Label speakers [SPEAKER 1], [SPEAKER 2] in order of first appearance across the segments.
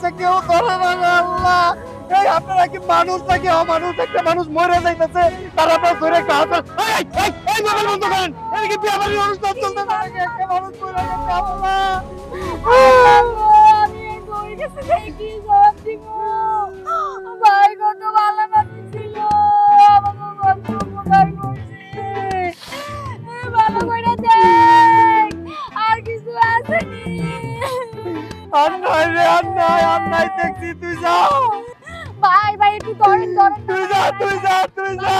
[SPEAKER 1] কাছে কেউ ধরে না রে আল্লাহ। এই আপনারা কি মানুষ নাকি অমানুষ? একটা মানুষ মরে যাইতেছে, তার আপনারা ধরে একটা হাত এই মোবাইল বন্ধ করেন। এই কি বিয়ে বাড়ির অনুষ্ঠান চলতেছে নাকি? একটা মানুষ মরে গেছে আল্লাহ।
[SPEAKER 2] আমি এই বই গেছে দেখি জবাব দিব। ভাই কত ভালো মানুষ ছিল, আমাকে কত উপকার করছে। ভালো করে দেখ, আর কিছু আসেনি।
[SPEAKER 1] আর নয় রে, আর নয়, আর নাই দেখছি, তুই যা,
[SPEAKER 2] ভাই ভাই একটু ধরেন ধরেন।
[SPEAKER 1] তুই যা, তুই যা, তুই যা।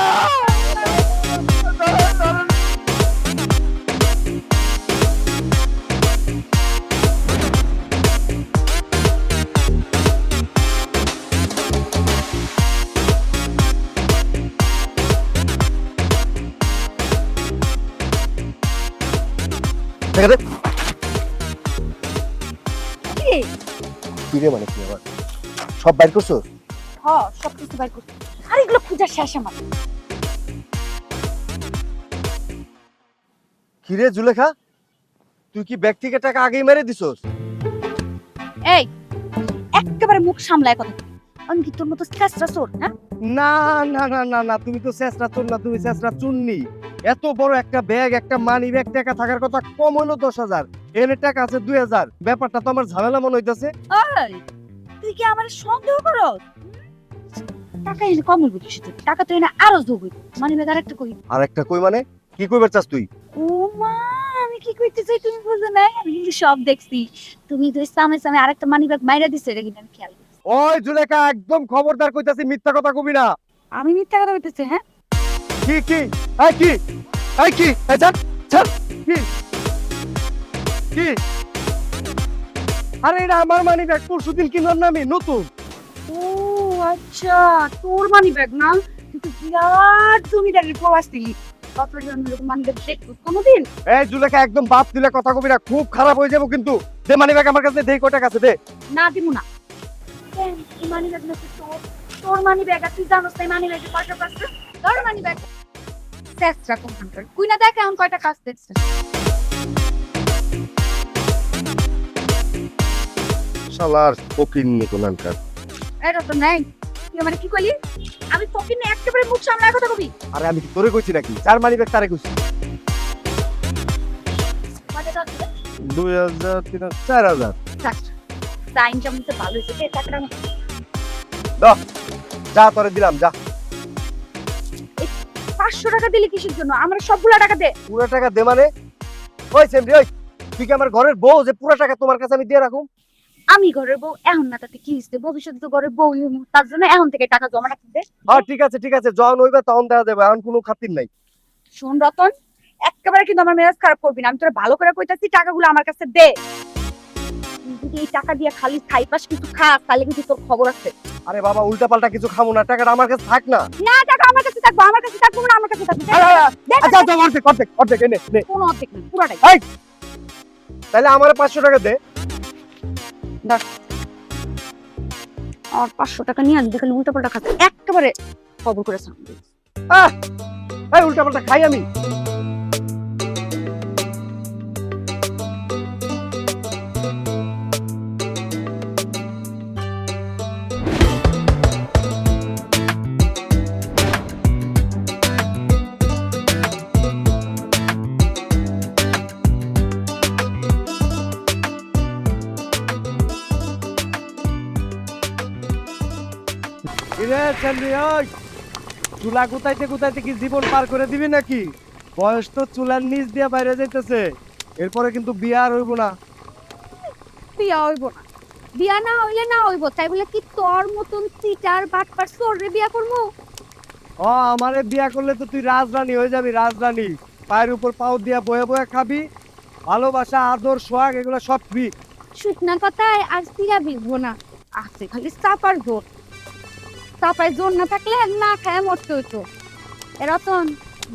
[SPEAKER 1] ধরেন, ধরেন। দেখা দে।
[SPEAKER 2] কি?
[SPEAKER 1] কি রে মানে কি আবার? সব বাইর করছো?
[SPEAKER 2] সব কিছু বাইর করছি। আর এগুলো খুঁজার শেষ আমার।
[SPEAKER 1] কি রে জুলেখা, তুই কি ব্যাগ থেকে টাকা আগেই মেরে দিছস?
[SPEAKER 2] এই একেবারে মুখ সামলায় কথা। আমি কি তোর মতো চেষ্টা চোর না?
[SPEAKER 1] না না না না না, তুমি তো চেষ্টা চোর না, তুমি চেষ্টা চুন্নি। এত বড় একটা ব্যাগ, একটা মানি ব্যাগ, টাকা থাকার কথা কম হলো 10,000, এনে টাকা আছে 2,000। ব্যাপারটা তো আমার ঝামেলা মনে হইতাছে।
[SPEAKER 2] ওই তুই কি আমার সন্দেহ করস? টাকা এনে কম হইব কিছু, টাকা তো এনে আরো যোগ হইব। মানে বেকার একটা কই।
[SPEAKER 1] আর একটা কই মানে কি কইবার চাস তুই?
[SPEAKER 2] ও মা, আমি কি কইতে চাই তুমি বুঝো না? আমি কিন্তু সব দেখছি। তুমি তো সামনে সামনে আরেকটা মানি ব্যাগ মাইরা দিছো, এটা কিন্তু আমি খেয়াল করছি।
[SPEAKER 1] ওই জুলেখা, একদম খবরদার কইতাছি, মিথ্যা কথা কবি না।
[SPEAKER 2] আমি মিথ্যা কথা কইতেছি? হ্যাঁ
[SPEAKER 1] কি কি এই কি এই কি এই ছাড় ছাড়, কি কি? আরে এটা আমার মানি ব্যাগ, পরশুদিন কিনলাম না আমি, নতুন।
[SPEAKER 2] ও আচ্ছা, তোর মানি ব্যাগ না? কিন্তু বিরাট জমিদারের প্রবাসী। কতজন এরকম মানি ব্যাগ দেখছো কোনোদিন?
[SPEAKER 1] এই জুলেখা, একদম বাপ দিলে কথা কবি না, খুব খারাপ হয়ে যাবো কিন্তু। দে মানি ব্যাগ আমার কাছে, দে কয় টাকা আছে দে।
[SPEAKER 2] না দিব না। কেন এই মানি ব্যাগ না তোর? তোর মানি ব্যাগ আর তুই জানোস তাই মানি ব্যাগে কয়টা পাচ্ছে? তোর মানি ব্যাগ চেষ্টা কম্পিউটার কুই না দেখ এখন কয়টা কাজ দেখছে।
[SPEAKER 1] শালার ফকির নিয়ে কোনানকার।
[SPEAKER 2] এটা তো নাই। তুই মানে কি কইলি? আমি ফকির না একেবারে মুখ সামলায় কথা কবি।
[SPEAKER 1] আরে আমি কি তোরে কইছি নাকি? চার মানি ব্যাগ তারে কইছি।
[SPEAKER 2] কয়টা কাজ দিলে?
[SPEAKER 1] 2,000, 3,000, 4,000।
[SPEAKER 2] সাইন জমতে ভালো হইছে তে টাকাটা
[SPEAKER 1] দাও, যা তোরে দিলাম, যা।
[SPEAKER 2] 500 টাকা দিলি কিসের জন্য? আমার সবগুলা টাকা দে।
[SPEAKER 1] পুরো টাকা দে মানে? ওই সেমরি, ওই তুই কি আমার ঘরের বউ যে পুরো টাকা তোমার কাছে আমি দিয়ে রাখুম?
[SPEAKER 2] আমি ঘরের বউ এখন না, তাতে কি হইছে? ভবিষ্যতে তো ঘরের বউ হইমু, তার জন্য এখন থেকে টাকা জমা রাখতে দে।
[SPEAKER 1] হ্যাঁ ঠিক আছে, ঠিক আছে, যখন হইবে তখন দেওয়া যাবে, এখন কোনো খাতির নাই।
[SPEAKER 2] শোন রতন, একেবারে কিন্তু আমার মেজাজ খারাপ করবি না। আমি তোরা ভালো করে কইতাছি, টাকাগুলো আমার কাছে দে। তুই যদি এই টাকা দিয়ে খালি খাইপাস কিছু খাস, তাহলে কিন্তু তোর খবর আছে।
[SPEAKER 1] আরে বাবা, উল্টা পাল্টা কিছু খামু না, টাকাটা আমার কাছে থাক না।
[SPEAKER 2] না, টাকা আমার কাছে থাকবো, আমার কাছে থাকবো না, আমার কাছে থাকবে।
[SPEAKER 1] আচ্ছা আচ্ছা, অর্ধেক অর্ধেক অর্ধেক এনে নে।
[SPEAKER 2] কোন অর্ধেক না, পুরাটাই।
[SPEAKER 1] তাহলে আমার 500 টাকা দে।
[SPEAKER 2] আর 500 টাকা নিয়ে আসবি, খালি উল্টা পাল্টা খাস, একেবারে খবর করে সামনে।
[SPEAKER 1] এই উল্টা পাল্টা খাই আমি? কিরে চান্দি, ওই চুলা গুতাইতে গুতাইতে কি জীবন পার করে দিবি নাকি? বয়স তো চুলার নিচ দিয়ে বাইরে যাইতেছে, এরপরে কিন্তু বিয়া আর হইব না।
[SPEAKER 2] বিয়া হইব না? বিয়া না হইলে না হইব, তাই বলে কি তোর মতন সিটার বাটপার চোররে বিয়া করবো?
[SPEAKER 1] ও আমারে বিয়া করলে তো তুই রাজরানী হয়ে যাবি, রাজরানী। পায়ের উপর পাও দিয়া বয়ে বয়ে খাবি, ভালোবাসা আদর সোহাগ এগুলো সব ফ্রি।
[SPEAKER 2] শুকনা কথায় আর সিরা বিকবো না, আছে খালি চাপার জোর। চাপায় জোর না থাকলে না খায় মরতে হইতো। এ রতন,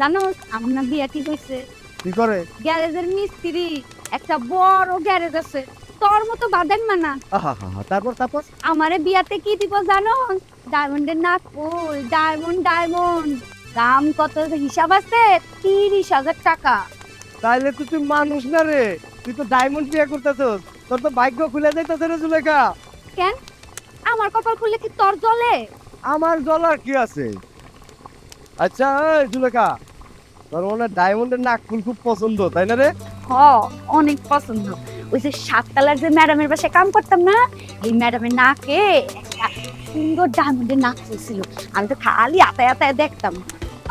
[SPEAKER 2] জানো আমার না বিয়া ঠিক হয়েছে।
[SPEAKER 1] কি করে?
[SPEAKER 2] গ্যারেজের মিস্ত্রি, একটা বড় গ্যারেজ আছে, তোর মতো বাদেন মানা।
[SPEAKER 1] তারপর তারপর
[SPEAKER 2] আমারে বিয়াতে কি দিব জানো? ডায়মন্ডের নাকফুল, ডায়মন্ড ডায়মন্ড। দাম কত হিসাব আছে? 30,000 টাকা।
[SPEAKER 1] তাইলে তো তুই মানুষ না রে, তুই তো ডায়মন্ড বিয়ে করতেছস, তোর তো ভাগ্য খুলে যাইতেছে রে জুলেখা।
[SPEAKER 2] কেন? আমার কপাল খুললে কি তোর জ্বলে?
[SPEAKER 1] আমার জ্বলার কি আছে? আচ্ছা এই জুলেখা, তোর মনে হয় ডায়মন্ডের নাক ফুল খুব পছন্দ তাই না রে?
[SPEAKER 2] হ, অনেক পছন্দ। ওই যে সাততলার যে ম্যাডামের বাসায় কাম করতাম না, এই ম্যাডামের নাকে একটা সুন্দর ডায়মন্ডের নাক ছিল। আমি তো খালি আতায় আতায় দেখতাম।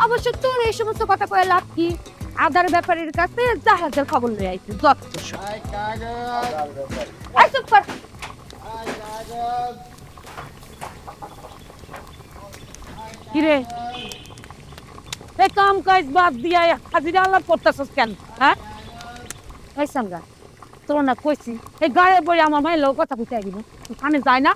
[SPEAKER 2] অবশ্য তোর এই সমস্ত কথা কয়ে লাভ কি? আদার ব্যাপারের কাছে জাহাজের খবর লয়ে আইছে যত সব। এই চুপ কর।
[SPEAKER 3] কিরে এই কাম কাজ বাদ দিয়া হাজিরা আলাপ করতেছস কেন? হ্যাঁ এই সামরা তোর না কইছি এই গায়ে বই আমার মায়ের লোক কথা কইতে দিব ওখানে যায় না।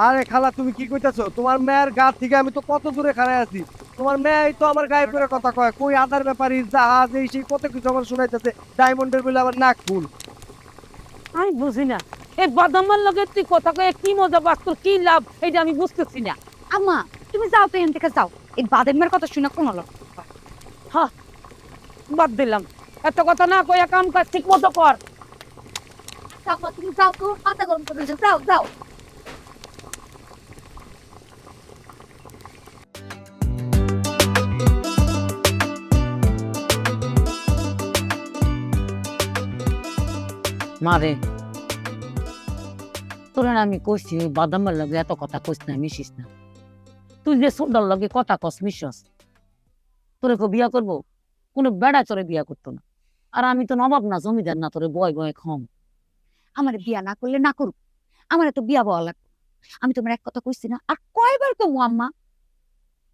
[SPEAKER 1] আরে খালা তুমি কি কইতাছো? তোমার মেয়ের গা থেকে আমি তো কত দূরে খাড়াই আছি। তোমার মেয়ে তো আমার গায়ে পড়ে কথা কয়, কই আদার ব্যাপারী জাহাজ এই সেই কত কিছু আমার শুনাইতেছে, ডায়মন্ডের বলে আমার নাক ফুল।
[SPEAKER 3] আমি বুঝি না এই বাদামার লগে তুই কথা কয়ে কি মজা পাস, তোর কি লাভ এইটা আমি বুঝতেছি না।
[SPEAKER 2] আম্মা তুমি যাও তো এখান থেকে যাও, এই বাদামের কথা শুনে কোন লোক।
[SPEAKER 3] হ্যাঁ বাদ দিলাম, এত কথা না কইয়া কাম কাজ ঠিক মতো কর।
[SPEAKER 2] তুমি যাও তো, মাথা গরম করে যাও যাও।
[SPEAKER 3] মারে তোর আমি কইছি ওই বাদামের লগে এত কথা কইস না, মিশিস না। তুই যে সোডার লগে কথা কস মিশস, তোরে কেউ বিয়া করবো? কোনো বেড়া তোরে বিয়া করতো না। আর আমি তো নবাব না, জমিদার না, তোরে বয় বয় খম।
[SPEAKER 2] আমার বিয়া না করলে না করুক, আমার তো বিয়া বলা লাগবে। আমি তোমার এক কথা কইছি না, আর কয়বার কমু আম্মা,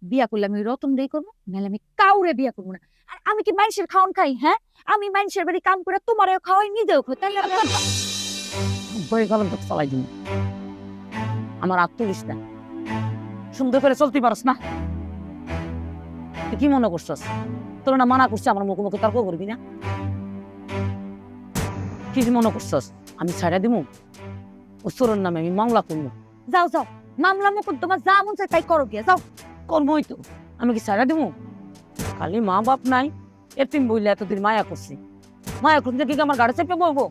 [SPEAKER 2] বিয়া করলে আমি রতন দিয়ে করবো, নাহলে আমি কাউরে বিয়া করবো না। আর আমি কি মানুষের খাওয়ান খাই? হ্যাঁ, আমি মানুষের বাড়ি কাম করে তোমারও খাওয়াই, নিজেও খাই, তাহলে
[SPEAKER 3] বই গেলাম তো চালাই দিন। আমার আত্মবিশ্বাস না, সুন্দর করে চলতে পারস না। তুই কি মনে করছস তোর না মানা করছে আমার মুখে মুখে তর্ক করবি না? কি মনে করছস আমি ছাড়া দিব? ও চোরের নামে আমি মামলা করবো।
[SPEAKER 2] যাও যাও, মামলা মোকদ্দমা যা মন চায় তাই করো, গিয়ে যাও।
[SPEAKER 3] কর্মই তো, আমি কি ছাড়া দিব? খালি মা বাপ নাই এতিম বইলে এতদিন মায়া করছি, মায়া করতে কি আমার গাড়ি চেপে বলবো?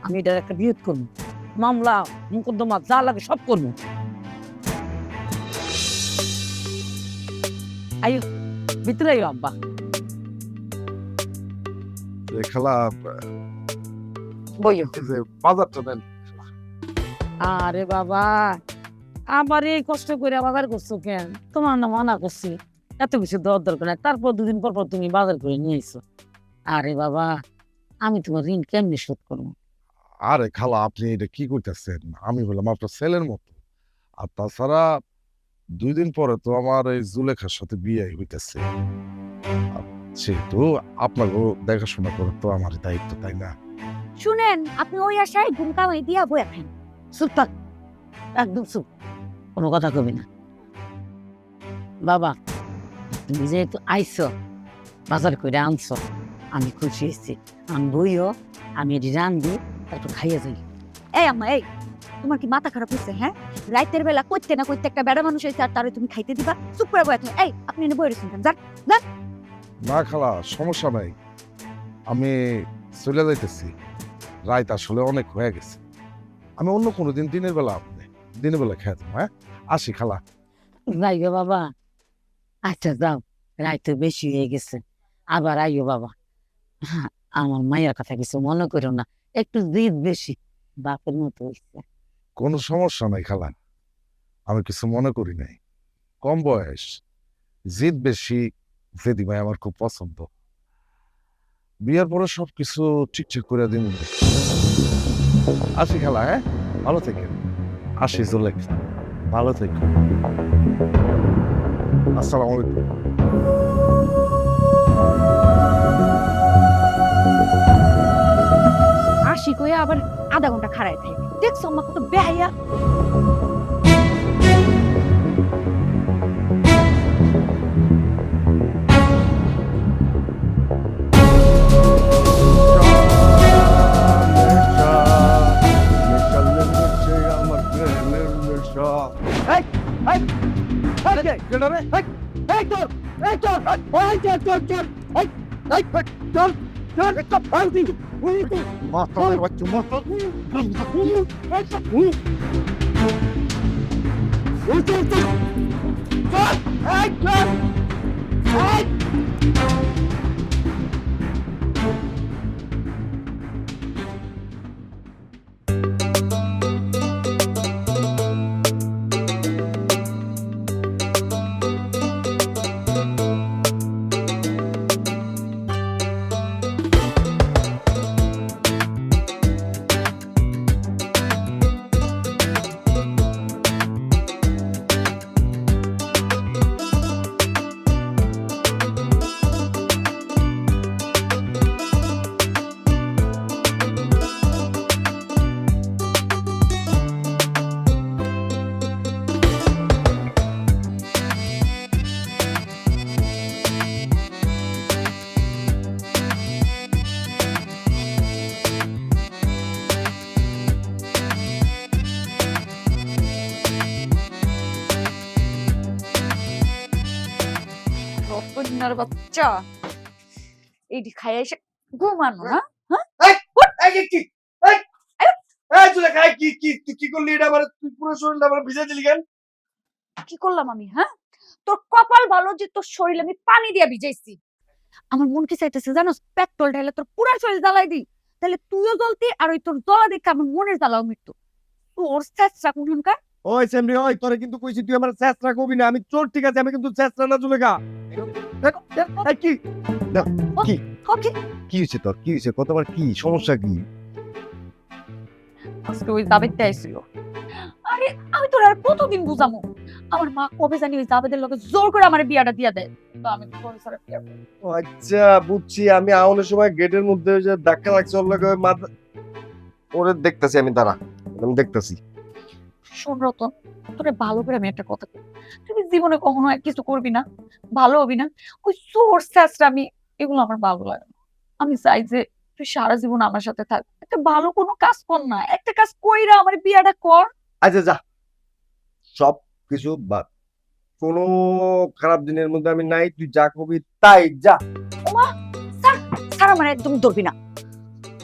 [SPEAKER 3] আমি এটার একটা বিরোধ করবো, মামলা মোকদ্দমা যা লাগে সব করবো। আইও ভিতরে আইও আব্বা।
[SPEAKER 1] খালা
[SPEAKER 3] বইও।
[SPEAKER 1] বাজারটা দেন।
[SPEAKER 3] আরে বাবা, আবার এই কষ্ট করে বাজার করছো কেন? তোমার না মানা করছি এত কিছু দেওয়ার দরকার নাই, তারপর দুদিন পর পর তুমি বাজার করে নিয়ে এসো। আরে বাবা, আমি তোমার ঋণ কেমনি শোধ করবো?
[SPEAKER 4] আরে খালা আপনি এটা কি করতেছেন? আমি হলাম আপনার ছেলের মতো। আর তাছাড়া 2 দিন পরে তো আমার এই জুলেখার সাথে বিয়ে হইতেছে, সেহেতু আপনাকে দেখাশোনা করে তো আমার দায়িত্ব, তাই না?
[SPEAKER 2] শুনেন, আপনি ওই আশায় ঘুম কামাই দিয়া বইয়া খান।
[SPEAKER 3] চুপ থাক, একদম চুপ, কোনো কথা কবি না। বাবা তুমি যেহেতু আইসো, বাজার করে আনছো, আমি খুশি হয়েছি। আমি বইও, আমি এটি রান্ধি, একটু খাইয়ে যাই।
[SPEAKER 2] এই আম্মা, এই তোমার কি মাথা খারাপ হয়েছে? হ্যাঁ, রাতের বেলা কইতে না কইতে একটা বেড়া মানুষ হয়েছে, আর তারে তুমি খাইতে দিবা? চুপ করে বইয়া থাকো। এই আপনি এনে বই রেখেছেন, যান যান।
[SPEAKER 4] না খালা, সমস্যা নাই, আমি চলে যাইতেছি। রাত আসলে অনেক হয়ে গেছে, আমি অন্য কোনো দিন দিনের বেলা খেয়ে দেবো। হ্যাঁ, আসি খালা।
[SPEAKER 3] যাই গো বাবা, আচ্ছা যাও, রাত বেশি হয়ে গেছে, আবার আইও বাবা। আমার মায়ের কথা কিছু মনে করো না, একটু জিদ বেশি, বাপের মতো হইছে।
[SPEAKER 4] কোনো সমস্যা নাই খালা, আমি কিছু মনে করি নাই। কম বয়স, জিদ বেশি, জেদি ভাই আমার খুব পছন্দ। বিয়ের পরে সবকিছু ঠিকঠাক করে দিন। আসি খালা, হ্যাঁ, ভালো থেকেন। আসি জুলেখ, ভালো থেকেন। আসসালামু আলাইকুম।
[SPEAKER 2] আসি কইয়া আবার আধা ঘন্টা খাড়াই থাকে, দেখছো আম্মা কত বেহাইয়া। রতনের বাচ্চা এইটি খাই এসে ঘুমানো না
[SPEAKER 1] কি করলি এটা আমার তুই পুরো শরীরটা আমার ভিজে দিলি কেন?
[SPEAKER 2] কি করলাম আমি? হ্যাঁ, তোর কপাল ভালো যে তোর শরীরে আমি পানি দিয়ে ভিজাইছি। আমার মন কি চাইতেছে জানো, পেট্রোল ঢেলে তোর পুরা শরীর জ্বালাই দিই, তাহলে তুইও জ্বলতি আর ওই তোর জ্বলা দেখে আমার মনের জ্বালাও মৃত্যু। তোর চেষ্টা কোনখানকার?
[SPEAKER 1] ওই সেমরি ওই তোরে কিন্তু কইছি তুই আমার চেষ্টা করবি না, আমি চোর ঠিক আছে, আমি কিন্তু চেষ্টা না চলে গা। কি
[SPEAKER 2] ওকে
[SPEAKER 1] কি হয়েছে তোর, কি হয়েছে, কতবার কি সমস্যা কি?
[SPEAKER 2] আজকে ওই জাবেদটা আইছিল। আরে আমি তোর আর কতদিন বুঝামু, আমার মা কবে জানি ওই জাবেদের লগে জোর করে আমার বিয়াটা দিয়া দেয়, তো আমি তোর সারা বিয়া করব।
[SPEAKER 1] ও আচ্ছা বুঝছি, আমি আউনের সময় গেটের মধ্যে ওই যে ধাক্কা লাগছে ওর লগে মাথা ওরে দেখতাছি আমি, দাঁড়া আমি দেখতাছি।
[SPEAKER 2] শোন রতন, তোরে ভালো করে আমি একটা কথা বলি, তুই জীবনে কখনো এক কিছু করবি না, ভালো হবি না, ওই সোর্স আমি এগুলো আমার ভালো লাগে না। আমি চাই যে তুই সারা জীবন আমার সাথে থাক, একটা ভালো কোনো কাজ কর না, একটা কাজ কইরা আমার বিয়াটা কর।
[SPEAKER 1] আচ্ছা যা, সব কিছু বাদ, কোনো খারাপ দিনের মধ্যে আমি নাই, তুই যা কবি তাই যা।
[SPEAKER 2] ওমা স্যার, স্যার আমার একদম ধরবি না,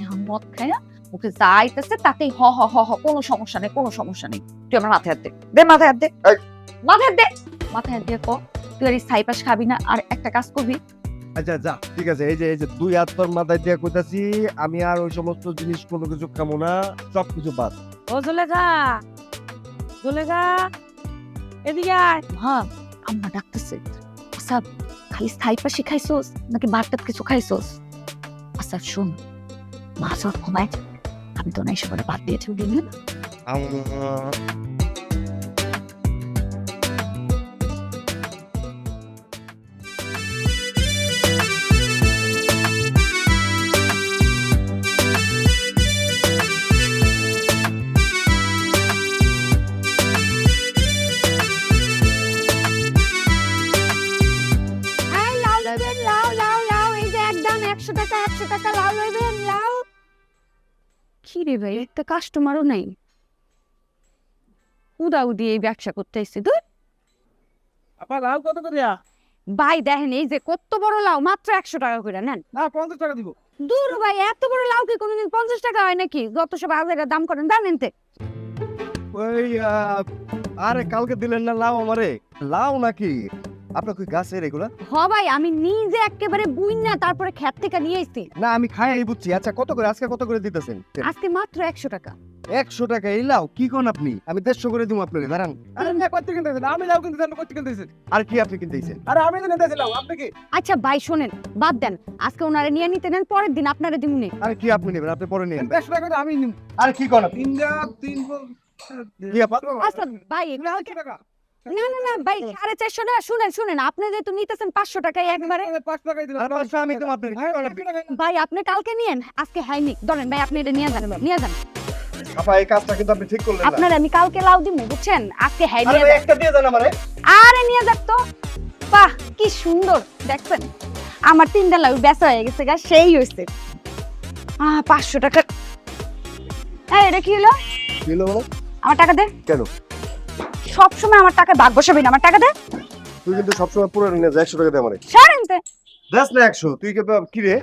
[SPEAKER 2] এখন মদ খায় ওকে যা আইতেছে তাতেই হ হ হ হ, কোনো সমস্যা নেই, কোনো সমস্যা নেই। তুই আমার মাথায় হাত দে, দে মাথায় হাত দে,
[SPEAKER 1] এই।
[SPEAKER 2] মাথায় হাত দে, মাথায় হাত দিয়ে কর তুই আর এই ছাইপাশ খাবি না, আর একটা কাজ করবি।
[SPEAKER 1] আচ্ছা যা, ঠিক আছে, এই যে দুই হাত তোর মাথায় দিয়ে কইতাছি, আমি আর ওই সমস্ত জিনিস কোনো কিছু খামো না, সব কিছু বাদ।
[SPEAKER 3] ও জুলেখা, জুলেখা এদিকে আয়।
[SPEAKER 2] মা আম্মা ডাকতেছে। আচ্ছা খালি ছাইপাশি খাইছোস নাকি ভাত কিছু খাইছোস? আচ্ছা শোন, মা সব ঘুমায়, আমি তো না এসে করে ভাত দিয়েছি দিন। কি রে ভাই, একটা কাস্টমারও নাই, উদাউদি এই ব্যবসা করতে এসছি। তুই
[SPEAKER 1] আপা লাউ কত করে?
[SPEAKER 2] ভাই দেখেন এই যে কত বড় লাউ, মাত্র 100 টাকা করে নেন।
[SPEAKER 1] না 50 টাকা দিব।
[SPEAKER 2] দূর ভাই, এত বড় লাউ কি কোনদিন 50 টাকা হয় নাকি? যত সব আলাদা দাম করেন জানেন তে।
[SPEAKER 1] ওই আরে কালকে দিলেন না লাউ আমারে, লাউ নাকি আপনার কি গাছের এগুলা?
[SPEAKER 2] হ ভাই, আমি নিজে একেবারে বুইন্না তারপরে ক্ষেত থেকে নিয়ে এসেছি।
[SPEAKER 1] না আমি খাই এই বুঝছি। আচ্ছা কত করে আজকে, কত করে দিতেছেন?
[SPEAKER 2] আজকে মাত্র 100 টাকা।
[SPEAKER 1] 100 টাকা এই লাউ? কি কোন আপনি? আমি 150 করে দিব আপনাকে, দাঁড়ান।
[SPEAKER 5] আরে না কত কিনতেছেন? আমি লাউ কিনতে জানো কত কিনতেছেন?
[SPEAKER 1] আর কি আপনি কিনতেছেন?
[SPEAKER 5] আরে আমি তো নিতেছি লাউ, আপনি কি?
[SPEAKER 2] আচ্ছা ভাই শোনেন, বাদ দেন, আজকে ওনারে নিয়ে নিতে নেন, পরের দিন আপনারে দিমুনে।
[SPEAKER 1] আরে কি আপনি নেবেন? আপনি পরে নিন।
[SPEAKER 5] 150 টাকা আমি নিব।
[SPEAKER 1] আর কি কোন আপনি?
[SPEAKER 5] 3
[SPEAKER 1] কি আপা?
[SPEAKER 2] আচ্ছা ভাই
[SPEAKER 5] লাউ কি টাকা?
[SPEAKER 2] না না না ভাই, 450 না, শুনেন শুনেন, আপনি যেহেতু নিতেছেন 500 টাকায় একবারে।
[SPEAKER 5] 5 টাকাই দিলাম।
[SPEAKER 1] আর পাঁচশো আমি দেব আপনাকে।
[SPEAKER 2] ভাই আপনি কালকে নিয়েন, আজকে হয়নি, ধরেন ভাই আপনি এটা নিয়ে যান, নিয়ে যান।
[SPEAKER 1] আপা এই কাজটা কিন্তু আপনি ঠিক করলেন না।
[SPEAKER 2] আপনার আমি কালকে লাউ দিমু, বুঝছেন? আজকে হ্যাঁ
[SPEAKER 1] আরে
[SPEAKER 2] নিয়ে
[SPEAKER 1] ভাই
[SPEAKER 2] যান।
[SPEAKER 1] একটা দিয়ে দেন আমারে।
[SPEAKER 2] আরে নিয়ে যাক তো। বাহ কি সুন্দর, দেখছেন আমার 3টা লাউ বেচা হয়ে গেছে গা, সেই হইছে। 500 টাকা। এই এটা কি হলো?
[SPEAKER 1] কি হলো বলো?
[SPEAKER 2] আমার টাকা দে।
[SPEAKER 1] কেন?
[SPEAKER 2] সব সময় আমার টাকা ভাগ বসাবি না, আমার টাকা দে।
[SPEAKER 1] তুই কিন্তু সবসময় পুরো নিয়ে যা, 100 টাকা দে আমারে।
[SPEAKER 2] ছাড়েন তে।
[SPEAKER 1] দাস না 100, তুই কি রে?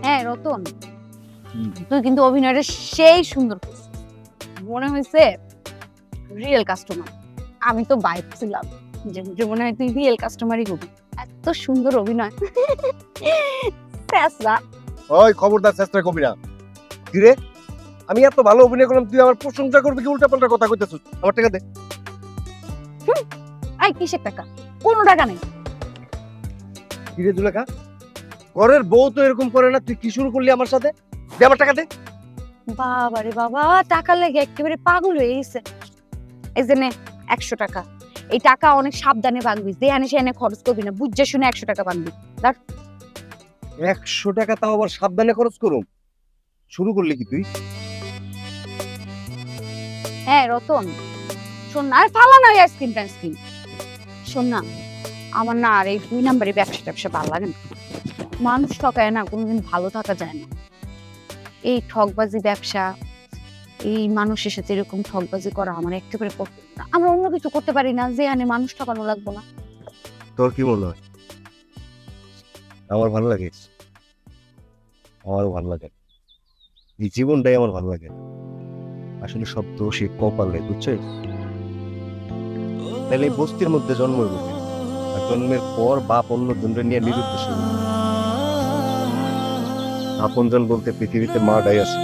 [SPEAKER 2] হ্যাঁ রতন, তুই কিন্তু অভিনয়টা সেই সুন্দর করছিস। মনে হয়েছে রিয়েল কাস্টমার। আমি তো বাইক ছিলাম যে মনে হয় তুই রিয়েল কাস্টমারই হবি, এত সুন্দর অভিনয়। ফেসরা
[SPEAKER 1] ওই খবরদার চেষ্টা করবি না। কি রে, আমি এত ভালো অভিনয় করলাম, তুই আমার প্রশংসা করবি কি উল্টা পাল্টা কথা কইতেছিস? আমার টাকা দে।
[SPEAKER 2] আই কিসের টাকা? কোনো টাকা নেই।
[SPEAKER 1] কি রে জুলেখা, ঘরের বউ তো এরকম করে না, তুই কি শুরু করলি আমার সাথে? দে আমার টাকা দে।
[SPEAKER 2] বাবা রে বাবা, টাকা লেগে একেবারে পাগল হয়ে গেছে। এই যে নে 100 টাকা। এই টাকা অনেক সাবধানে ভাঙবি, যে আনে সে এনে খরচ করবি না, বুঝে শুনে 100 টাকা ভাঙবি।
[SPEAKER 1] 100 টাকা তাও আবার সাবধানে খরচ করুম? শুরু করলি কি তুই?
[SPEAKER 2] হ্যাঁ রতন, শোন না, আর ফালা না আইসক্রিম টাইসক্রিম। শোন না, আমার না আর এই 2 নাম্বারে ব্যবসা ভালো লাগে না। মানুষ ঠকায় না, কোনোদিন ভালো থাকা যায় না। এই ঠকবাজি ব্যবসা, এই মানুষের সাথে এরকম ঠকবাজি করা আমার একেবারে পছন্দ না। আমরা অন্য কিছু করতে পারি না যে আনে মানুষ ঠকানো লাগবো না।
[SPEAKER 1] তোর কি মনে হয়? আমার ভালো লাগে, আমারও ভালো লাগে, এই জীবনটাই আমার ভালো লাগে। আসলে সব দোষ এই কপালে, বুঝছিস? তাহলে এই বস্তির মধ্যে জন্ম হয়েছে, আর জন্মের পর বাপ অন্য জনরে নিয়ে নিরুদ্দেশ। আপনজন বলতে পৃথিবীতে মাটাই আছে,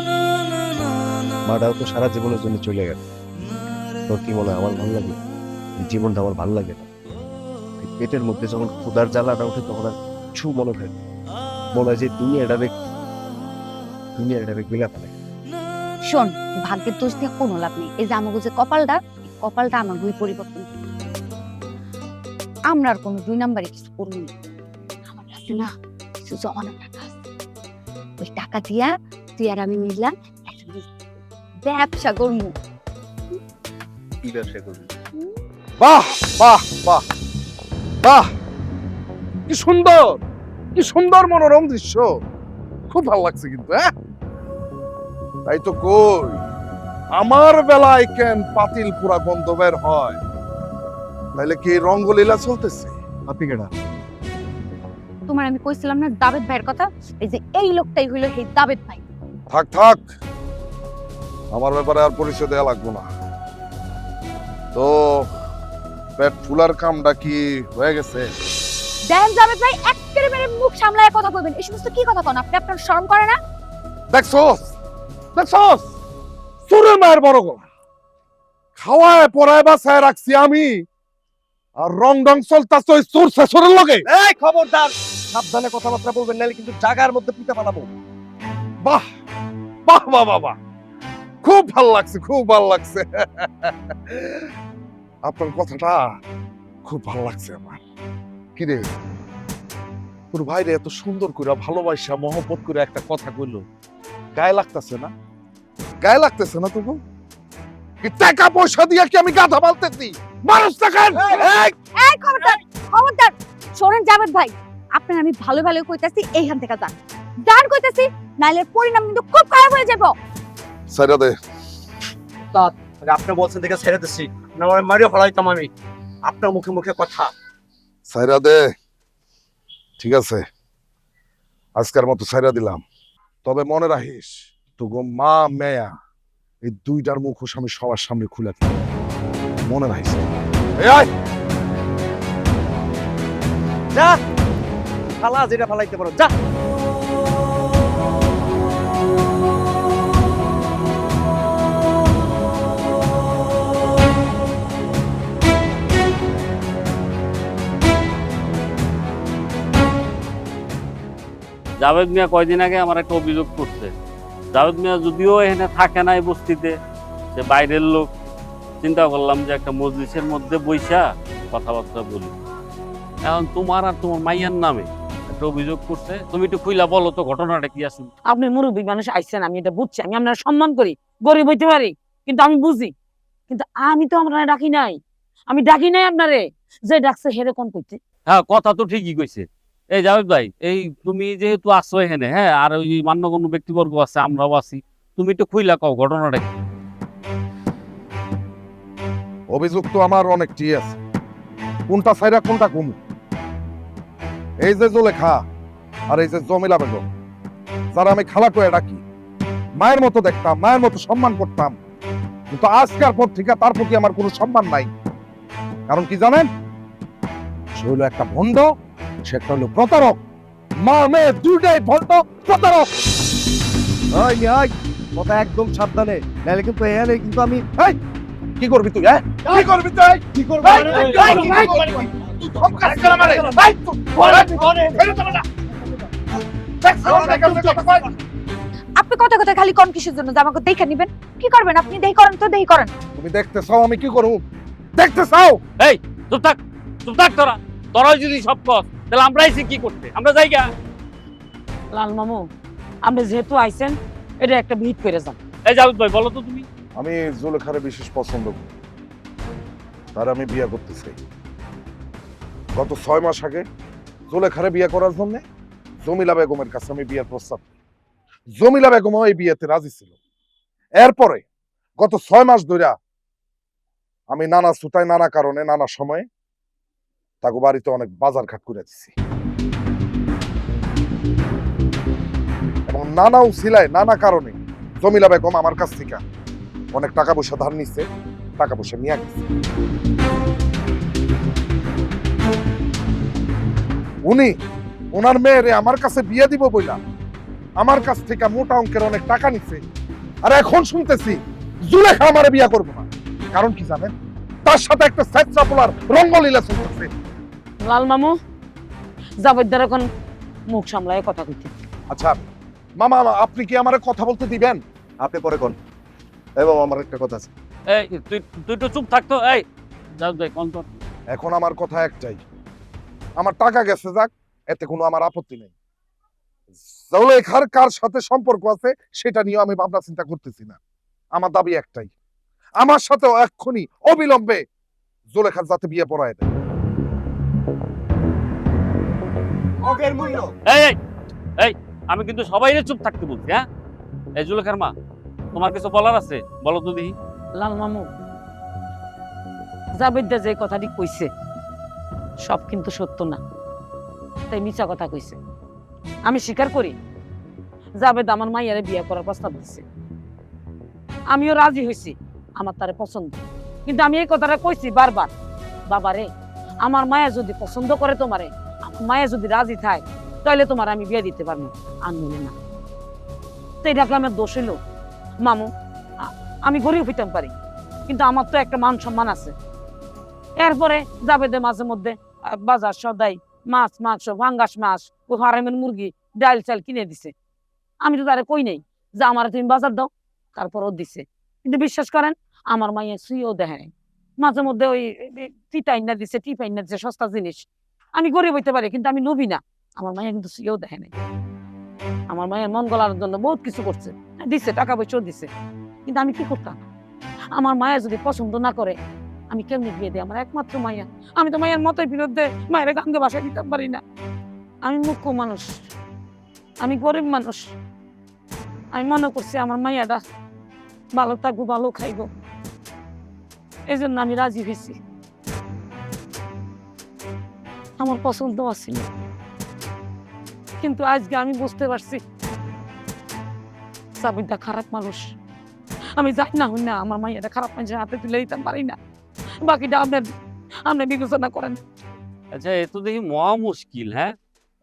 [SPEAKER 1] মাটাও তো সারা জীবনের জন্য চলে গেল। তোর কি মনে হয় আমার ভালো লাগে? এই জীবনটা আমার ভালো লাগে না। এই পেটের মধ্যে যখন ক্ষুধার জ্বালাটা ওঠে তখন আর কিছু মনে হয় না। মনে হয় যে দুনিয়াটারে বিলা ফেলে।
[SPEAKER 2] শোন, ভাগ্যের দোষ দিয়ে কোনো লাভ নেই। এই যে আমাকে যে কপালটা আমার বই পরিবর্তন করতে হবে। আমরা আর কোনো 2 নাম্বারে কিছু করবো না। আমার কাছে না কিছু জমানো টাকা আছে, ওই টাকা দিয়া তুই আর আমি মিললাম একটা ব্যবসা করবো।
[SPEAKER 1] কি ব্যবসা করবি?
[SPEAKER 4] বাহ বাহ বাহ বাহ, কি সুন্দর, কি সুন্দর মনোরম দৃশ্য, খুব ভালো লাগছে কিন্তু। হ্যাঁ, তাই তো কই, আমার বেলায় কেন পাতিল পুরা গন্ধ বের হয়? তাইলে কি রঙ্গলীলা চলতেছে?
[SPEAKER 1] আপনি কেডা?
[SPEAKER 2] তোমার আমি কইছিলাম না দাবেদ ভাইয়ের কথা, এই যে এই লোকটাই হইলো সেই দাবেদ ভাই।
[SPEAKER 4] থাক থাক, আমার ব্যাপারে আর পরিচয় দেওয়া লাগবে না। তো পেট ফুলার কামটা কি হয়ে গেছে?
[SPEAKER 2] দেখেন দাবেদ ভাই, একেবারে মুখ সামলায় কথা কইবেন। এই সমস্ত কি কথা কোন আপনি? আপনার শরম করে না?
[SPEAKER 4] দেখছস দেখছস, চোরের মায়ের বড় গলা, খাওয়ায় পড়ায় বাসায় রাখছি আমি, আর রং ডং চলতাছ ওই চোর শেষরের লগে।
[SPEAKER 1] এই খবরদার, সাবধানে কথাবার্তা বলবেন, নাহলে কিন্তু জায়গার মধ্যে পিঠা বানাবো।
[SPEAKER 4] বাহ বাহ বাহ বাহ বাহ, খুব ভাল লাগছে, খুব ভাল লাগছে। আপনার কথাটা খুব ভালো লাগছে আমার। কি রে, তোর ভাইরে এত সুন্দর করে ভালোবাসা মহব্বত করে একটা কথা কইলো, গায়ে লাগতেছে না? গায়ে লাগতেছে না তবু? কি টাকা পয়সা দিয়ে কি আমি গাধা বালতেছি? মানুষ দেখেন।
[SPEAKER 2] এই খবরদার শোনেন জাবেদ ভাই, আপনার আমি ভালো ভালো কইতাছি, এইখান থেকে যান যান কইতাছি, নাইলে পরিণাম কিন্তু খুব খারাপ হয়ে যাবে।
[SPEAKER 4] সাইরা দে।
[SPEAKER 5] আপনি বলছেন দেখে ছেড়ে দিচ্ছি, না আমার মারিও ফেলাইতাম আমি। আপনার মুখে মুখে কথা।
[SPEAKER 4] সাইরা দে। ঠিক আছে, আজকের মতো সাইরা দিলাম, তবে মনে রাখিস তোগো মা মেয়া এই 2টার মুখোশ আমি সবার সামনে খুলে দিই, মনে রাখিস। এই আয়।
[SPEAKER 1] যা, ফালা যেটা ফালাইতে পারো, যা।
[SPEAKER 6] জাভেদ মিয়া কয়দিন আগে আমার একটা অভিযোগ করছে। জাভেদ মিয়া যদিও এখানে থাকে না এই বস্তিতে, সে বাইরের লোক। চিন্তা করলাম যে একটা মজলিসের মধ্যে বইসা কথাবার্তা বলি। এখন তোমার আর তোমার মাইয়ার নামে একটা অভিযোগ করছে, তুমি একটু খুইলা বলো তো ঘটনাটা কি আছে।
[SPEAKER 3] আপনি মুরব্বী মানুষ আইছেন, আমি এটা বুঝছি, আমি আপনার সম্মান করি, গরিব হইতে পারি, কিন্তু আমি বুঝি। কিন্তু আমি তো আপনারা ডাকি নাই, আমি ডাকি নাই আপনারে, যে ডাকছে হেরে কোন করতে।
[SPEAKER 6] হ্যাঁ, কথা তো ঠিকই কইছে। এই জাভেদ ভাই, এই তুমি যেহেতু আসছো এখানে, হ্যাঁ, আর ওই মান্যগণ্য ব্যক্তিবর্গ আছে, আমরাও আছি, তুমি একটু খুইলা কও ঘটনাটা কি।
[SPEAKER 4] অভিযোগ তো আমার অনেকটি আছে, কোনটা সাইরা কোনটা কমু। এই যে জুলেখা আর এই যে জমিলা বেগম, যারা আমি খালা কয়ে ডাকি, মায়ের মতো দেখতাম, মায়ের মতো সম্মান করতাম, কিন্তু আজকের পর থেকে তার প্রতি আমার কোনো সম্মান নাই। কারণ কি জানেন, সে হলো একটা ভণ্ড, সে একটা হলো প্রতারক। মা মেয়ে দুইটাই ভণ্ড, প্রতারক।
[SPEAKER 1] ওই মিয়া, ওই কথা একদম সাবধানে, নাহলে কিন্তু এখানে কিন্তু আমি
[SPEAKER 4] এই, কি করবি তুই? হ্যাঁ, কি করবি তুই?
[SPEAKER 1] কি করব?
[SPEAKER 4] এই, এই, এই, কি করবি? তুই ধমকাস কেন আমারে? এই, তুই ফেরত চলে যা। দেখছ না কেমন কথা কয়?
[SPEAKER 2] আপনি কথা কথা খালি কোন কিসের জন্য যে আমাকে দেখে নিবেন? কি করবেন আপনি? দেই করেন তো, দেই করেন।
[SPEAKER 4] তুমি দেখতে চাও আমি কি করব? দেখতে চাও?
[SPEAKER 6] এই চুপ থাক, চুপ থাক তোরা। তোরাই যদি সব কর তাহলে আমরা আইছি কি করতে? আমরা যাই গা।
[SPEAKER 3] লাল মামু, আপনি যেহেতু আইছেন, এটা একটা ভিট করে যান।
[SPEAKER 6] এই জাভেদ ভাই বলো তো তুমি।
[SPEAKER 4] আমি জুলেখারে বিশেষ পছন্দ করি, তার আমি বিয়ে করতে চাই। গত 6 মাস আগে জুলেখারে বিয়ে করার জন্য জমিলা বেগমের কাছে আমি বিয়ের প্রস্তাব দিই। জমিলা বেগমও এই বিয়েতে রাজি ছিল। এরপরে গত 6 মাস ধরে আমি নানা সুতায়, নানা কারণে, নানা সময়ে তাকে বাড়িতে অনেক বাজার ঘাট করে দিছি, এবং নানা উছিলায়, নানা কারণে জমিলা বেগম আমার কাছ থেকে অনেক টাকা পয়সা ধার নিচ্ছে, টাকা পয়সা নিয়ে গেছে। উনি ওনার মেয়েরে আমার কাছে বিয়ে দিব বইলা আমার কাছ থেকে মোটা অঙ্কের অনেক টাকা নিছে। আর এখন শুনতেছি জুলেখা আমারে বিয়ে করবো না। কারণ কি জানেন, তার সাথে একটা স্যাচরা পোলার রঙ্গলীলা চলতেছে।
[SPEAKER 3] লাল মামু, জাবেদদার এখন মুখ সামলায় কথা কইতে।
[SPEAKER 4] আচ্ছা মামা, আপনি কি আমারে কথা বলতে দিবেন?
[SPEAKER 1] আপনি পরে কোন। এবং আমার একটা কথা আছে।
[SPEAKER 6] এই তুই তুই তো চুপ থাকতো। এই জাভেদ ভাই কোন তোর।
[SPEAKER 4] এখন আমার কথা একটাই, আমার টাকা গেছে যাক, এতে কোনো আমার আপত্তি নেই। জুলেখার কার সাথে সম্পর্ক আছে সেটা নিয়ে আমি ভাবনা চিন্তা করতেছি না। আমার দাবি একটাই, আমার সাথে এক্ষুনি অবিলম্বে জুলেখার যাতে বিয়ে পড়ায় দেয়।
[SPEAKER 1] ওকের মূল্য।
[SPEAKER 6] এই এই এই আমি কিন্তু সবাই চুপ থাকতে বলছি। হ্যাঁ, এই জুলেখার মা, তোমার কিছু বলার আছে বলো তো দেখি।
[SPEAKER 3] লাল মামু, জাবেদদা যে কথাটি কইছে সব কিন্তু সত্য না, তাই মিছা কথা কইছে। আমি স্বীকার করি, জাবেদ আমার মাইয়ারে বিয়ে করার প্রস্তাব দিছে, আমিও রাজি হয়েছি, আমার তারে পছন্দ। কিন্তু আমি এই কথাটা কইছি বারবার, বাবারে আমার মায়া যদি পছন্দ করে তোমারে, আমার মায়া যদি রাজি থাকে, তাহলে তোমার আমি বিয়ে দিতে পারবো, আর নইলে না। তো এটা কি আমার দোষ হইলো? মামু, আমি গরিব হইতাম পারি, কিন্তু আমার তো একটা মান সম্মান আছে। এরপরে জাবেদে মাঝে মধ্যে বাজার সদাই, মাছ মাংস, ভাঙ্গাস মাছ, ও হারামের মুরগি, ডাল চাল কিনে দিছে। আমি তো তারে কই নাই যে আমার তুমি বাজার দাও, তারপরও দিছে। কিন্তু বিশ্বাস করেন, আমার মাইয়া সুইও দেখে নাই। মাঝে মধ্যে ওই টিটাইনা দিছে, টিপাইনা দিছে, সস্তা জিনিস। আমি গরিব হইতে পারি, কিন্তু আমি নবী না। আমার মাইয়া কিন্তু সুইও দেখে নাই। আমার মায়ের মন গলার জন্য বহুত কিছু করছে, দিছে, টাকা পয়সাও দিছে। কিন্তু আমি কি করতাম? আমার মায়া যদি পছন্দ না করে, আমি কেমনি বিয়ে দিই? আমার একমাত্র মাইয়া, আমি তো মায়ের মতের বিরুদ্ধে মায়ের গাঙ্গে বাসায় দিতে পারি না। আমি মুখ্য মানুষ, আমি গরিব মানুষ। আমি মনে করছি আমার মাইয়াটা ভালো থাকবো, ভালো খাইবো, এই জন্য আমি রাজি হয়েছি। আমার পছন্দ আছিল, কিন্তু আজকে আমি বুঝতে পারছি সাবিরটা খারাপ মানুষ। আমি যাই না হই না আমার মাইয়াটা খারাপ মানুষের হাতে তুলে দিতে পারি না। বাকিটা আপনি বিবেচনা করেন।
[SPEAKER 6] আচ্ছা, এ তো দেখি মহা মুশকিল। হ্যাঁ,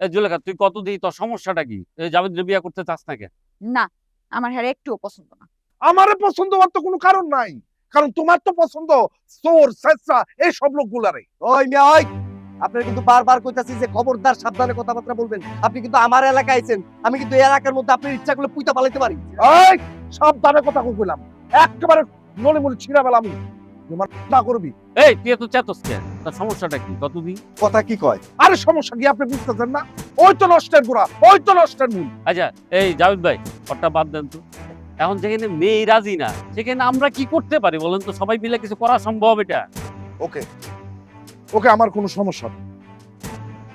[SPEAKER 6] এই জুলেখা তুই কত দেখি, তোর সমস্যাটা কি? এই জাভেদ বিয়ে করতে চাস না কেন?
[SPEAKER 2] না, আমার হ্যাঁ একটুও পছন্দ না।
[SPEAKER 4] আমারে পছন্দ হওয়ার তো কোনো কারণ নাই, কারণ তোমার তো পছন্দ চোর, স্যাচরা, এই সব লোকগুলারে।
[SPEAKER 1] ওই মিয়া, ওই আপনারা কিন্তু বারবার কইতাছি যে খবরদার সাবধানে কথাবার্তা বলবেন। আপনি কিন্তু আমার এলাকায় আইছেন, আমি কিন্তু এই এলাকার মধ্যে আপনার ইচ্ছা করলে পুইতা পালাইতে পারি।
[SPEAKER 4] এই সাবধানে কথা কইলাম, একেবারে নলে মলে ছিঁড়া বেলা আমি তোমার না করবি।
[SPEAKER 6] এই তুই এত চেতস কেন? তার সমস্যাটা কি কত দিন?
[SPEAKER 1] কথা কি কয়?
[SPEAKER 4] আরে সমস্যা কি আপনি বুঝতেছেন না? ওই তো নষ্টের গোড়া, ওই তো নষ্টের মূল।
[SPEAKER 6] আচ্ছা এই জাভেদ ভাই, ওটা বাদ দেন তো। এখন যেখানে মেয়ে রাজি না, সেখানে আমরা কি করতে পারি বলেন তো? সবাই মিলে কিছু করা সম্ভব এটা?
[SPEAKER 4] ওকে ওকে, আমার কোনো সমস্যা নেই।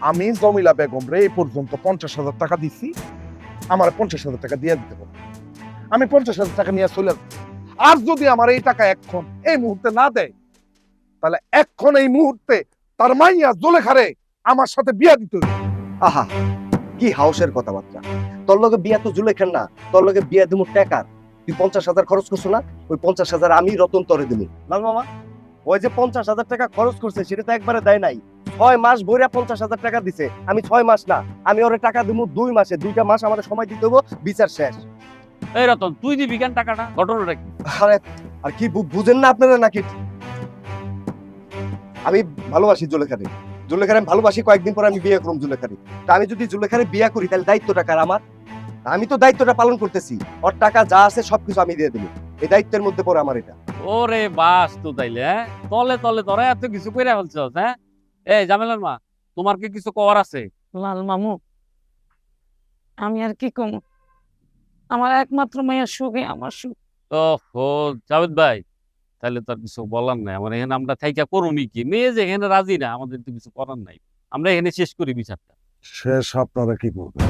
[SPEAKER 4] আমি জমিলা বেগম রে এই পর্যন্ত 50,000 টাকা দিছি, আমার 50,000 টাকা দিয়ে দিতে পারবো। আমি 50,000 টাকা নিয়ে চলে যাবো। আর যদি আমার এই টাকা এখন এই মুহূর্তে না দেয়, তাহলে এখন এই মুহূর্তে তার মাইয়া জুলেখারে আমার সাথে বিয়ে দিতে হবে।
[SPEAKER 1] আহা, কি হাউসের কথাবার্তা!
[SPEAKER 5] তোর লগে বিয়া তো জুলেখার না, তোর লগে বিয়া দিমু টাকার। তুই 50,000 খরচ করছো না, ওই 50,000 আমি রতন তরে দিমু। লাল মামা, ওই যে 50,000 টাকা খরচ করছে সেটা তো একবারে দেয় নাই। 6 মাস ভইরা 50,000 টাকা দিছে। আমি 6 মাস না, আমি ওরে টাকা দিমু 2 মাসে। 2টা মাস আমার সময় দিতে হইব, বিচার শেষ।
[SPEAKER 6] এই রতন, তুই দিবি কেন টাকাটা? ঘটনাটা কি?
[SPEAKER 5] আরে আর কি বুঝেন না আপনারা নাকি? আমি ভালোবাসি জুলেখারে, জুলেখারে আমি ভালোবাসি। কয়েকদিন পর আমি বিয়ে করব জুলেখারে। তা আমি যদি জুলেখারে বিয়ে করি তাহলে দায়িত্বটা কার? আমার। আমি তো দায়িত্বটা পালন করতেছি। ওর টাকা যা আছে সবকিছু আমি দিয়ে দেব। এই দায়িত্বের মধ্যে পড়ে আমার এটা।
[SPEAKER 6] ওরে বাস তো তাইলে, হ্যাঁ? তলে তলে তোরা এত কিছু কইরা ফেলছস, হ্যাঁ? এই জামেলার মা, তোমার কি কিছু কওয়ার আছে?
[SPEAKER 3] লাল মামু, আমি আর কি কম, আমার একমাত্র মেয়ের সুখে আমার সুখ।
[SPEAKER 6] ওহো জাভেদ ভাই, তাহলে তো আর কিছু বলার নাই। আমার এখানে আমরা থাইকা করুমি কি? মেয়ে যে এখানে রাজি না, আমাদের তো কিছু করার নাই। আমরা এখানে শেষ করি বিচারটা।
[SPEAKER 4] শেষ আপনারা কি করবেন?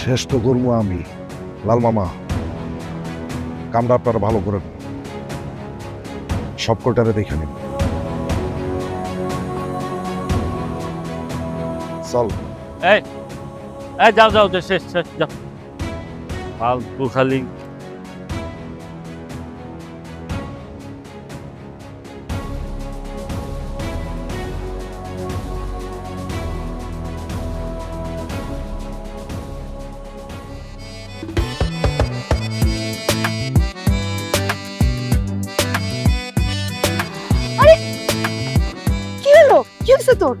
[SPEAKER 4] শেষ তো করবো আমি। লাল মামা, কামটা আপনারা ভালো করে সব কটারে দেখে নিন। চল।
[SPEAKER 6] এই যাও যাও, শেষ শেষ, যাও। ফালতু খালি।
[SPEAKER 2] কি হলো? কি হচ্ছে তোর?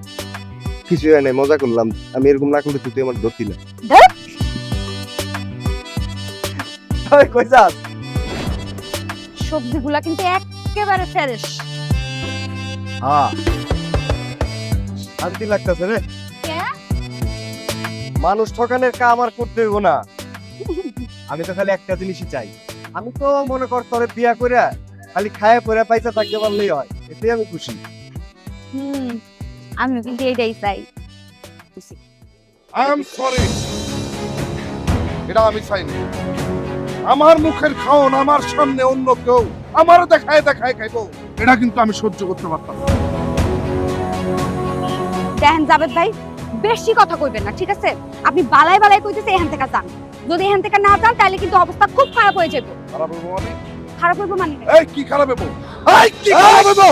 [SPEAKER 5] কিছু হয় নাই, মজা করলাম। আমি এরকম না করলে তুই আমার ধরতি না।
[SPEAKER 2] ধ্যাৎ।
[SPEAKER 5] ওই কই যাস?
[SPEAKER 2] সবজিগুলা কিন্তু একেবারে ফ্রেশ।
[SPEAKER 5] হ্যাঁ, শান্তি লাগতেছে রে।
[SPEAKER 2] কে?
[SPEAKER 5] মানুষ ঠকানোর কাম আর করতে হইব না। আমি তো খালি একটা জিনিসই চাই। আমি তো মনে কর তোরে বিয়া করে খালি খায়া পরে পয়সা থাকতে পারলেই হয়, এতেই আমি খুশি।
[SPEAKER 2] আমি কিন্তু এইটাই চাই।
[SPEAKER 4] আই এম সরি, এটা আমি চাইনি। আমার মুখের খাওন আমার সামনে অন্য কেউ আমার দেখায় দেখায় খাইবো, এটা কিন্তু আমি সহ্য করতে পারতাম না।
[SPEAKER 2] দেখেন জাবেদ ভাই, বেশি কথা কইবেন না, ঠিক আছে? আপনি বালাই বালাই কইতেছে এখান থেকে যান। যদি এখান থেকে না যান তাহলে কিন্তু অবস্থা খুব খারাপ হয়ে যাবে।
[SPEAKER 4] খারাপ হইবো মানে?
[SPEAKER 2] খারাপ হইব মানে?
[SPEAKER 4] এই কি খারাপ হইবো? এই কি খারাপ হইবো?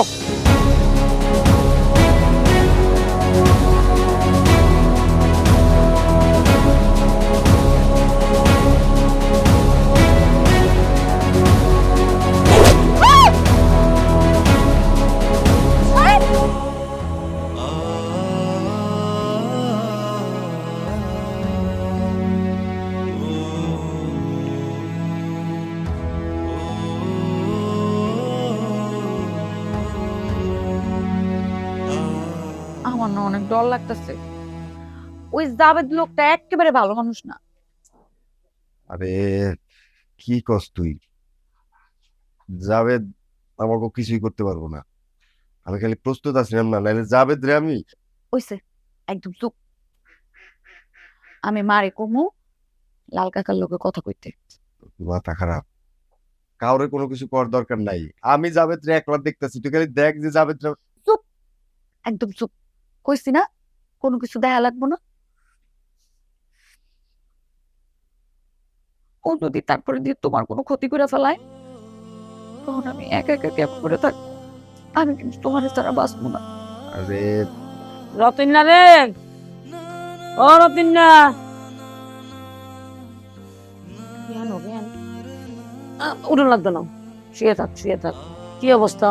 [SPEAKER 2] আমার না অনেক ডর লাগতেছে। ওই জাবেদ লোকটা একেবারে ভালো মানুষ না।
[SPEAKER 5] আরে কি কস তুই? জাবেদ আমাকে কিছুই করতে পারবো না। আমি খালি প্রস্তুত আছিলাম না, নাইলে জাবেদ রে আমি।
[SPEAKER 2] ওইসে একদম চুপ। আমি মারে কমু লাল কাকার লোকে কথা কইতে।
[SPEAKER 5] মাথা খারাপ, কাউরে কোনো কিছু করার দরকার নাই। আমি জাবেদ রে একবার দেখতেছি, তুই খালি দেখ যে জাবেদ রে।
[SPEAKER 2] একদম চুপ কইছি না, কোনো কিছু দেখা লাগবো না। ও যদি তারপরে দিয়ে তোমার কোনো ক্ষতি করে ফেলায়, তখন আমি একা একা ক্যাপ করে থাক। আমি কিন্তু তোমার ছাড়া বাঁচবো না।
[SPEAKER 5] আরে
[SPEAKER 3] রতিনা রে, ও রতিনা, উঠে লাগতো না, শুয়ে থাক শুয়ে থাক। কি অবস্থা?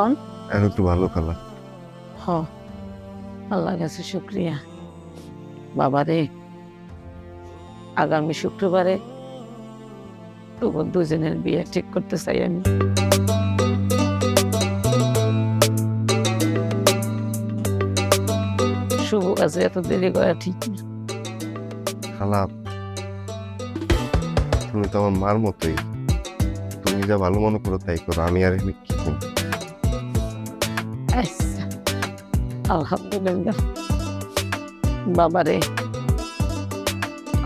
[SPEAKER 5] এখন একটু ভালো খালা।
[SPEAKER 3] হ, আল্লাহ কাছে শুক্রিয়া। বাবা রে, আগামী শুক্রবারে তোর দুজনের বিয়ে ঠিক করতে চাই আমি। শুভ কাজে এত দেরি করা ঠিক না।
[SPEAKER 5] খালা, তুমি তো আমার মার মতোই। তুমি যা ভালো মনে করো তাই করো, আমি আর এখানে কি করবো?
[SPEAKER 3] আচ্ছা, আলহামদুলিল্লাহ। বাবা রে,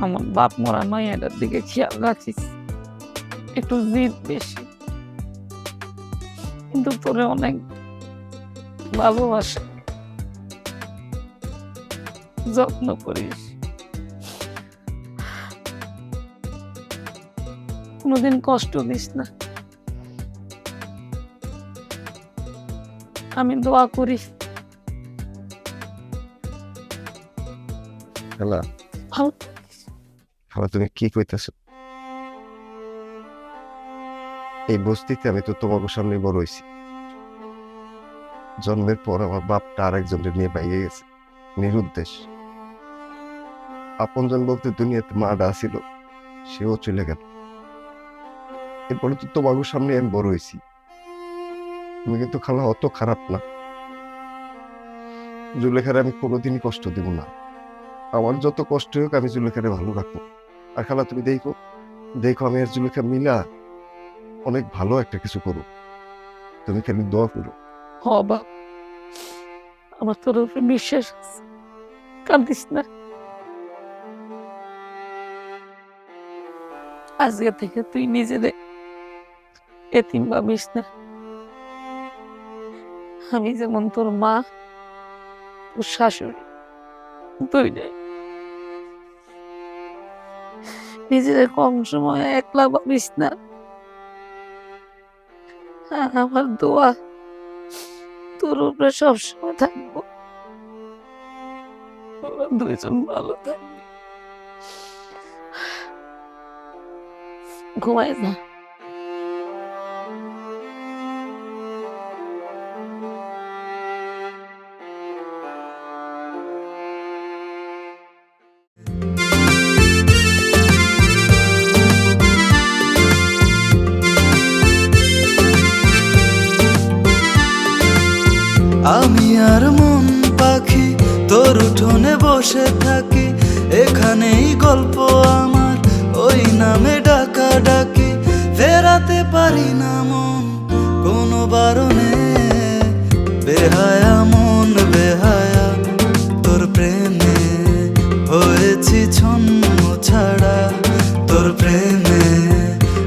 [SPEAKER 3] আমার বাপ মরা মায়ের দিকে খেয়াল রাখিস। একটু জিদ বেশি, কিন্তু তোরে অনেক ভালোবাসে, যত্ন করিস। কোনোদিন কষ্ট দিস না। আমি দোয়া করি।
[SPEAKER 5] খালা
[SPEAKER 3] ভালো
[SPEAKER 5] খালা তুমি কি কইতাছো? এই বস্তিতে আমি তো তোমার সামনে বড় হইছি। জন্মের পর আমার বাপটা আরেকজনের নিয়ে বাইরে গেছে নিরুদ্দেশ। আপনজন বলতে দুনিয়াতে মাটা ছিল, সেও চলে গেল। এরপরে তো তোমার সামনে আমি বড় হইছি। তুমি কিন্তু খালা অত খারাপ না। জুলেখারে আমি কোনোদিনই কষ্ট দেব না। আমার যত কষ্ট হোক আমি জুলেখারে ভালো রাখবো। আর খালা তুমি দেখো দেখো আমি আর জুলেখা মিলা অনেক ভালো একটা কিছু করো। তুমি খালি দোয়া করো।
[SPEAKER 3] হ বাপ, আমার তোর উপরে বিশ্বাস আছে। কান্দিস না। আজকে থেকে তুই নিজেদের এতিম ভাবিস না। আমি যেমন তোর মা, তোর শাশুড়ি, তুই নেই। নিজেদের কম সময় একলা ভাবিস না। আর আমার দোয়া তোর উপরে সবসময় থাকবো। তোরা দুইজন ভালো থাকবি। ঘুমাই না।
[SPEAKER 7] আমি আর মন পাখি তোর উঠোনে বসে থাকি, এখানেই গল্প আমার ওই নামে ডাকা ডাকি। ফেরাতে পারি না মন কোনো বারণে, বেহায়া মন বেহায়া তোর প্রেমে হয়েছি ছন্ন ছাড়া। তোর প্রেমে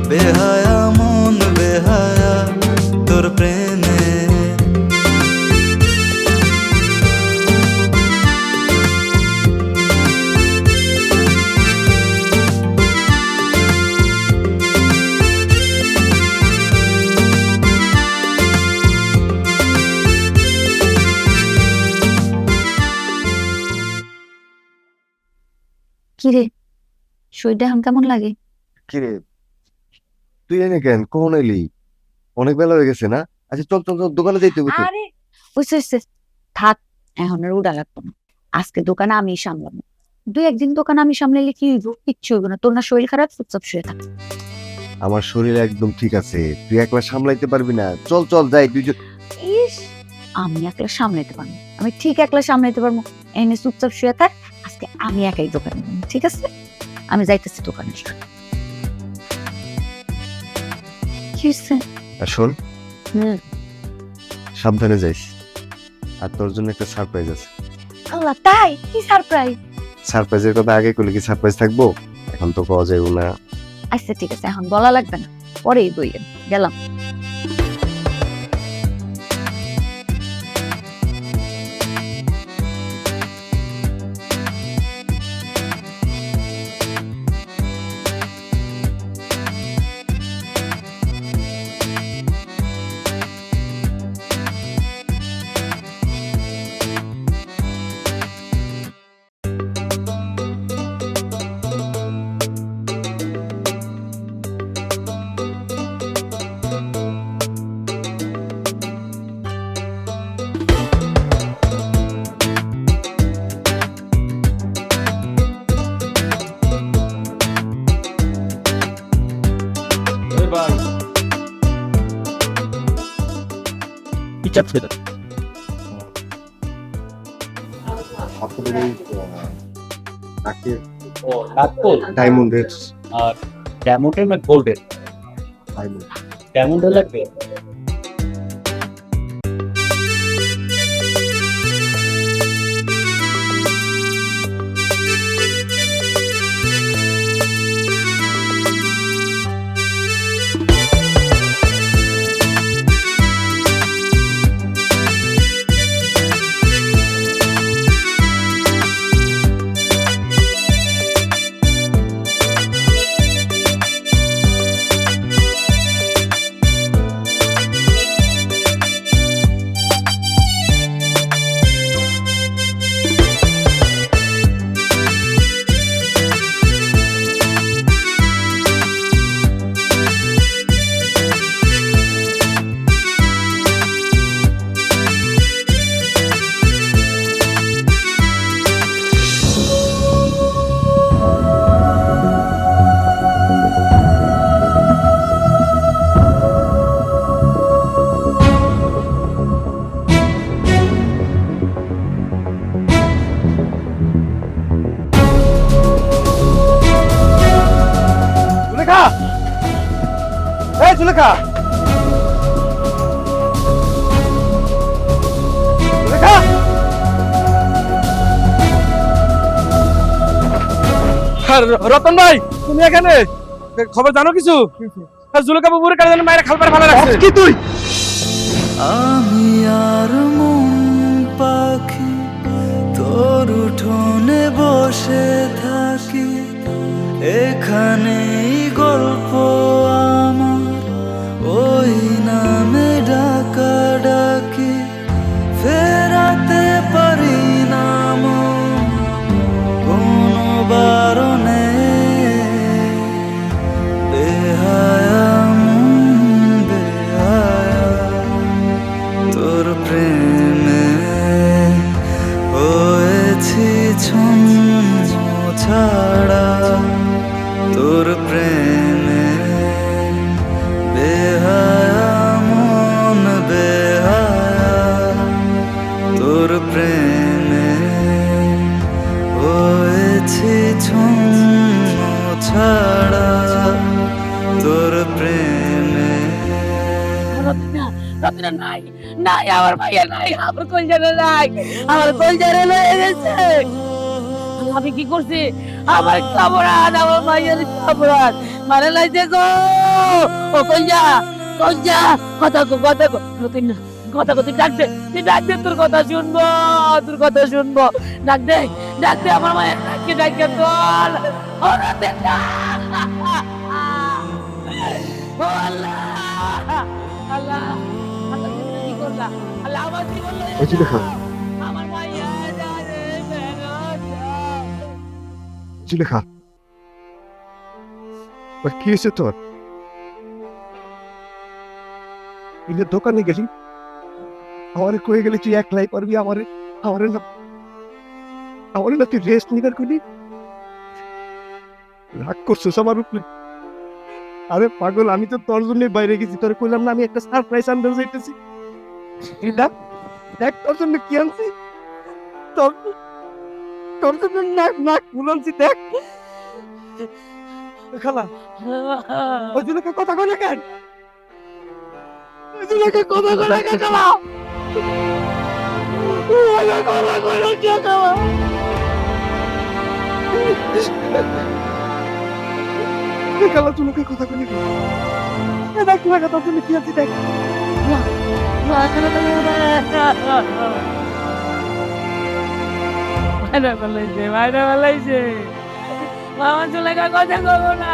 [SPEAKER 7] বেহায়া মন বেহায়া তোর প্রেমে।
[SPEAKER 2] কিরে, শরীরটা এখন কেমন লাগে?
[SPEAKER 5] কিরে তুই এনে কেন? কখন এলি? অনেক বেলা হয়ে গেছে না? আচ্ছা চল চল চল, দোকানে যাইতে হবে তো।
[SPEAKER 2] আরে বুঝছিস, থাক, এখন আর উড়া লাগতো না। আজকে দোকানে আমি সামলাবো। দুই একদিন দোকান আমি সামলাইলে কি হইব? কিচ্ছু হইব না। তোর না শরীর খারাপ, চুপচাপ শুয়ে থাক।
[SPEAKER 5] আমার শরীর একদম ঠিক আছে, তুই একলা সামলাইতে পারবি না। চল চল যাই দুইজন।
[SPEAKER 2] ইস, আমি একলা সামলাইতে পারবো? আমি ঠিক একলা সামলাইতে পারবো। এনে চুপচাপ শুয়ে থাক। আজকে আমি একাই দোকানে যাবো, ঠিক আছে? আমি যাইতেছি দোকানে। কি হইছে?
[SPEAKER 5] আর শোন,
[SPEAKER 2] হুম।
[SPEAKER 5] সাবধানে যাইস। আর তোর জন্য একটা সারপ্রাইজ আছে।
[SPEAKER 2] আল্লাহ, তাই? কি সারপ্রাইজ?
[SPEAKER 5] সারপ্রাইজের কথা আগে করলে কি সারপ্রাইজ থাকবো? এখন তো পাওয়া যাইব না।
[SPEAKER 2] আচ্ছা ঠিক আছে, এখন বলা লাগবে না, পরেই বইয়েন। গেলাম।
[SPEAKER 5] ডায়মন্ডের
[SPEAKER 8] আর ডায়মন্ডের না গোল্ডের? ডায়মন্ডের লাগবে।
[SPEAKER 1] সুলেখা সুলেখা রতন ভাই তুমি এখানে খবর জানো কিছু জুলেখা বাবুর কাছে মায়ের খালপার ভালো রাখছে কি তুই
[SPEAKER 7] আমি আর মন পাখি তোর উঠোনে বসে থাকি, এখানেই গল্প আমার ওই নামে ডাকা ডাকি, ফেরাতে পারি না মন কোনো বারণে, বেহায়া মন বেহায়া তোর প্রেমে হয়েছি ছন্ন ছাড়া, তোর প্রেমে বেহায়া মন বেহায়া, তোর প্রেমে হয়েছি ছন্ন ছাড়া, তোর প্রেমে।
[SPEAKER 3] রত্না নাই নাই, আমার ভাইয়া নাই, আমার কলজারে নাই, আমার কলজারে লয়ে গেছে। আমি কি করছি? আমার কামরান, আমার ভাইয়ের কামরান মানে লাইছে গো। ও কলজা কলজা, কথা কো কথা কো। রত্না কথা কো, তুই ডাক দে, তুই ডাক দে, তোর কথা শুনবো, তোর কথা শুনবো। ডাক দে ডাক দে, আমার মায়ের ডাকে ডাকে তোল। ও রত্না, ও আল্লাহ আল্লাহ আল্লাহ, তুমি কি করলা? আল্লাহ আমার জীবন লয়ে গেল। আমার ভাইয়া জানে
[SPEAKER 1] সুলেখা কি হয়েছে তোর? ইলের দোকানে গেলি, আমারে কয়ে গেলি তুই একলাই পারবি, আমারে আমারে না আমারে না তুই রেস্ট নিবার করলি, রাগ করছিস আমার উপরে? আরে পাগল, আমি তো তোর জন্য বাইরে গেছি, তোর কইলাম না আমি একটা সারপ্রাইজ আনতে যাইতেছি। দেখ দেখ তোর জন্য কি আনছি, তোর তোর জন্য নাক নাক ফুল আনছি, দেখ খালা। ওই জুলেখা কথা কয় না কেন? ওই জুলেখা কথা কয় না কেন খালা? ওই কথা কয় না কেন খালা? খালা জুলেখা কথা কয় না কেন? দেখ জুলেখা তোর জন্য কি আনছি, দেখ।
[SPEAKER 3] মাইরা বলাইছে, মাইরা বলাইছে, মামা চুলেখা কথা কবো না।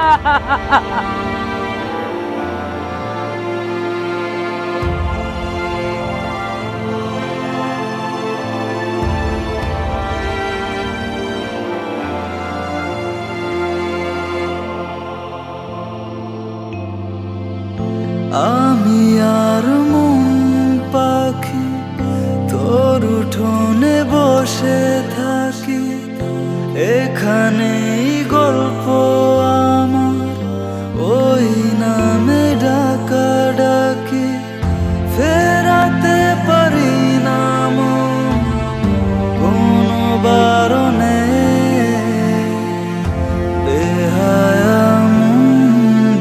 [SPEAKER 7] আমি আর মন পাখি তোর উঠোনে বসে থাকি, এখানেই গল্প আমার ওই নামে ডাকা ডাকি, ফেরাতে পারি না মন কোনো বারণে, বেহায়া মন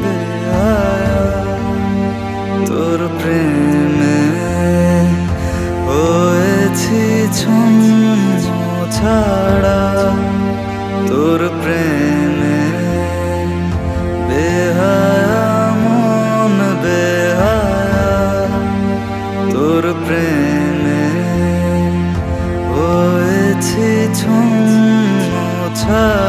[SPEAKER 7] বেহায়া তোর প্রেমে হয়েছি ছন্ন ছাড়া, তোর প্রেমে বেহায়া মন বেহায়া, তোর প্রেমে হয়েছি ছন্ন ছাড়া।